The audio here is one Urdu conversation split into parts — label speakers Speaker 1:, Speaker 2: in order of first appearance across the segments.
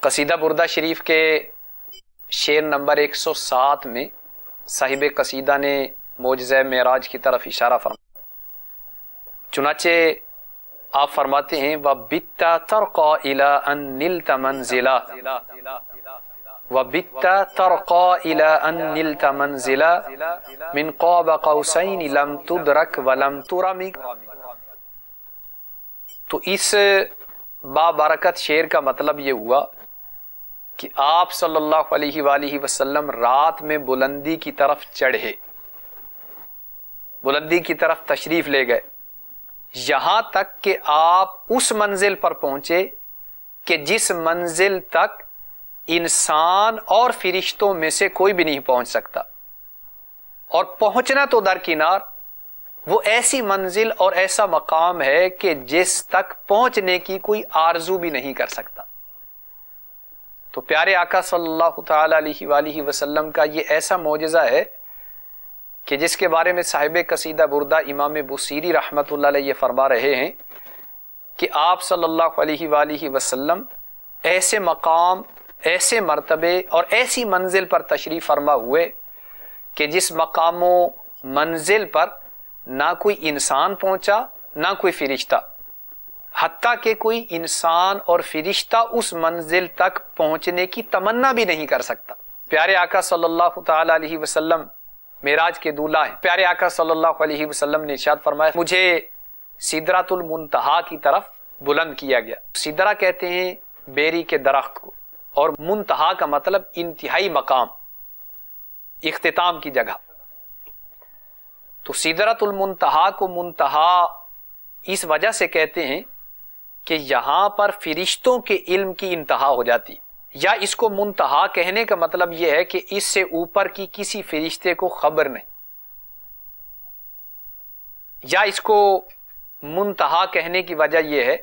Speaker 1: قصیدہ بردہ شریف کے شعر نمبر 107 میں صاحب قصیدہ نے معجزہ معراج کی طرف اشارہ فرمایا. چنانچہ آپ فرماتے ہیں وَبِتَّ تَرْقَى إِلَىٰ أَن نِلْتَ مَنزِلًا وَبِتَّ تَرْقَى إِلَىٰ أَن نِلْتَ مَنزِلًا مِنْ قَابَ قَوْسَيْنِ لَمْ تُدْرَكْ وَلَمْ تُرَمِ. تو اس بابرکت شعر کا مطلب یہ ہوا کہ آپ صلی اللہ علیہ وآلہ وسلم رات میں بلندی کی طرف چڑھے، بلندی کی طرف تشریف لے گئے، یہاں تک کہ آپ اس منزل پر پہنچے کہ جس منزل تک انسان اور فرشتوں میں سے کوئی بھی نہیں پہنچ سکتا. اور پہنچنا تو درکنار، وہ ایسی منزل اور ایسا مقام ہے کہ جس تک پہنچنے کی کوئی آرزو بھی نہیں کر سکتا. تو پیارے آقا صلی اللہ تعالی علیہ وآلہ وسلم کا یہ ایسا معجزہ ہے کہ جس کے بارے میں صاحب قصیدہ بردہ امام بوصیری رحمۃ اللہ علیہ یہ فرما رہے ہیں کہ آپ صلی اللہ علیہ وآلہ وسلم ایسے مقام، ایسے مرتبے اور ایسی منزل پر تشریف فرما ہوئے کہ جس مقام و منزل پر نہ کوئی انسان پہنچا نہ کوئی فرشتہ، حتیٰ کہ کوئی انسان اور فرشتہ اس منزل تک پہنچنے کی تمنا بھی نہیں کر سکتا. پیارے آقا صلی اللہ تعالی علیہ وسلم معراج کے دولہ ہیں. پیارے آقا صلی اللہ علیہ وسلم نے ارشاد فرمایا مجھے سدرۃ المنتہا کی طرف بلند کیا گیا. سدرہ کہتے ہیں بیری کے درخت کو، اور منتہا کا مطلب انتہائی مقام، اختتام کی جگہ. تو سدرۃ المنتہا کو منتہا اس وجہ سے کہتے ہیں کہ یہاں پر فرشتوں کے علم کی انتہا ہو جاتی، یا اس کو منتہا کہنے کا مطلب یہ ہے کہ اس سے اوپر کی کسی فرشتے کو خبر نہیں، یا اس کو منتہا کہنے کی وجہ یہ ہے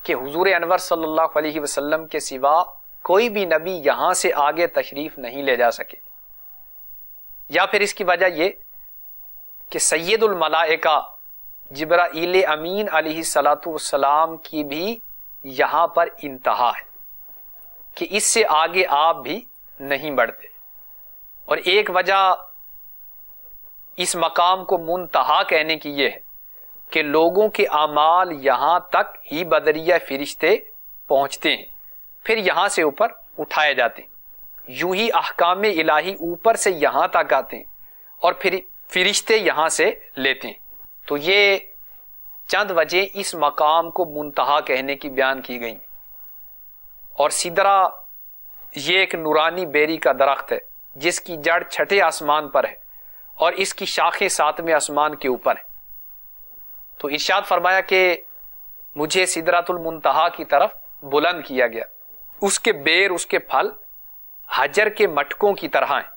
Speaker 1: کہ حضور انور صلی اللہ علیہ وسلم کے سوا کوئی بھی نبی یہاں سے آگے تشریف نہیں لے جا سکے. یا پھر اس کی وجہ یہ کہ سید الملائکہ جبرائیل امین علیہ السلام کی بھی یہاں پر انتہا ہے کہ اس سے آگے آپ بھی نہیں بڑھتے. اور ایک وجہ اس مقام کو منتہا کہنے کی یہ ہے کہ لوگوں کے اعمال یہاں تک ہی بدریہ فرشتے پہنچتے ہیں، پھر یہاں سے اوپر اٹھائے جاتے ہیں. یوں ہی احکام الہی اوپر سے یہاں تک آتے ہیں اور پھر فرشتے یہاں سے لیتے ہیں. تو یہ چند وجہ اس مقام کو منتہا کہنے کی بیان کی گئی. اور سدرہ یہ ایک نورانی بیری کا درخت ہے جس کی جڑ چھٹے آسمان پر ہے اور اس کی شاخیں ساتویں آسمان کے اوپر ہیں. تو ارشاد فرمایا کہ مجھے سدرۃ المنتہا کی طرف بلند کیا گیا. اس کے بیر، اس کے پھل حجر کے مٹکوں کی طرح ہیں.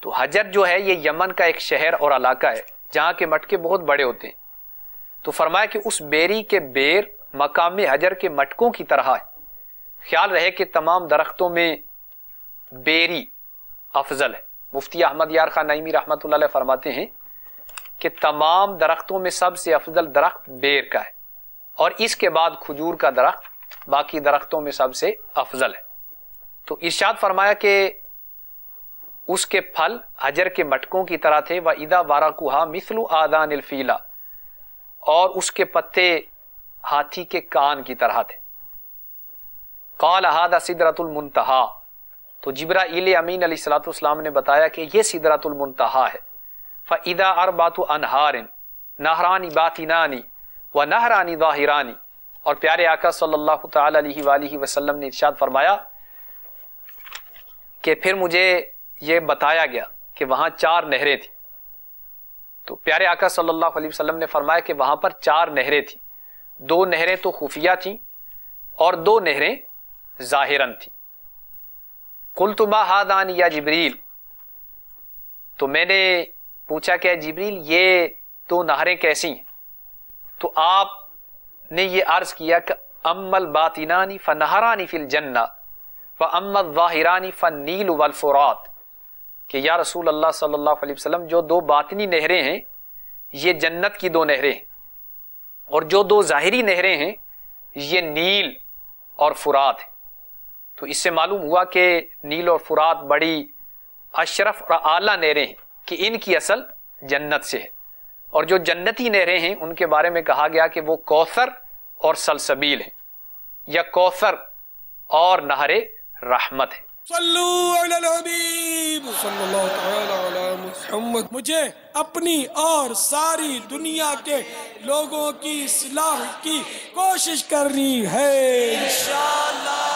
Speaker 1: تو حجر جو ہے یہ یمن کا ایک شہر اور علاقہ ہے جہاں کے مٹکے بہت بڑے ہوتے ہیں. تو فرمایا کہ اس بیری کے بیر مقام حجر کے مٹکوں کی طرح ہے. خیال رہے کہ تمام درختوں میں بیری افضل ہے. مفتی احمد یار خان نعیمی رحمۃ اللہ علیہ فرماتے ہیں کہ تمام درختوں میں سب سے افضل درخت بیر کا ہے، اور اس کے بعد کھجور کا درخت باقی درختوں میں سب سے افضل ہے. تو ارشاد فرمایا کہ اس کے پھل حجر کے مٹکوں کی طرح تھے. وَإِذَا وَرَقُهَا مِثْلُ آذَانِ الْفِيلَ، اور اس کے پتے ہاتھی کے کان کی طرح تھے. قَالَ هَذَا سِدْرَةُ الْمُنْتَهَا، تو جبرائیل امین علیہ السلام نے بتایا کہ یہ سدرۃ المنتہا ہے. فَإِذَا أَرْبَعَةُ أَنْهَارٍ نَهْرَانِ بَاطِنَانِ وَنَهْرَانِ ظَاهِرَانِ، اور پیارے آقا صلی اللہ تعالی علیہ وآلہ وسلم نے ارشاد فرمایا کہ پھر مجھے یہ بتایا گیا کہ وہاں 4 نہریں تھیں. تو پیارے آقا صلی اللہ علیہ وسلم نے فرمایا کہ وہاں پر 4 نہریں تھیں. 2 نہریں تو خفیہ تھیں اور 2 نہریں ظاہراً تھیں. قلت ما هذان یا جبریل، تو میں نے پوچھا کہ جبریل یہ 2 نہریں کیسی ہیں؟ تو آپ نے یہ عرض کیا کہ اما الباطنان فنہران فی الجنہ واما الظاہران فالنیل والفرات، کہ یا رسول اللہ صلی اللہ علیہ وسلم جو 2 باطنی نہریں ہیں یہ جنت کی 2 نہریں ہیں، اور جو 2 ظاہری نہریں ہیں یہ نیل اور فرات ہے۔ تو اس سے معلوم ہوا کہ نیل اور فرات بڑی اشرف اور اعلیٰ نہریں ہیں کہ ان کی اصل جنت سے ہے، اور جو جنتی نہریں ہیں ان کے بارے میں کہا گیا کہ وہ کوثر اور سلسبیل ہیں، یا کوثر اور نہر رحمت ہے۔
Speaker 2: صلو علی الحبیب صلی اللہ تعالی علی محمد۔ مجھے اپنی اور ساری دنیا کے لوگوں کی اصلاح کی کوشش کرنی ہے انشاءاللہ۔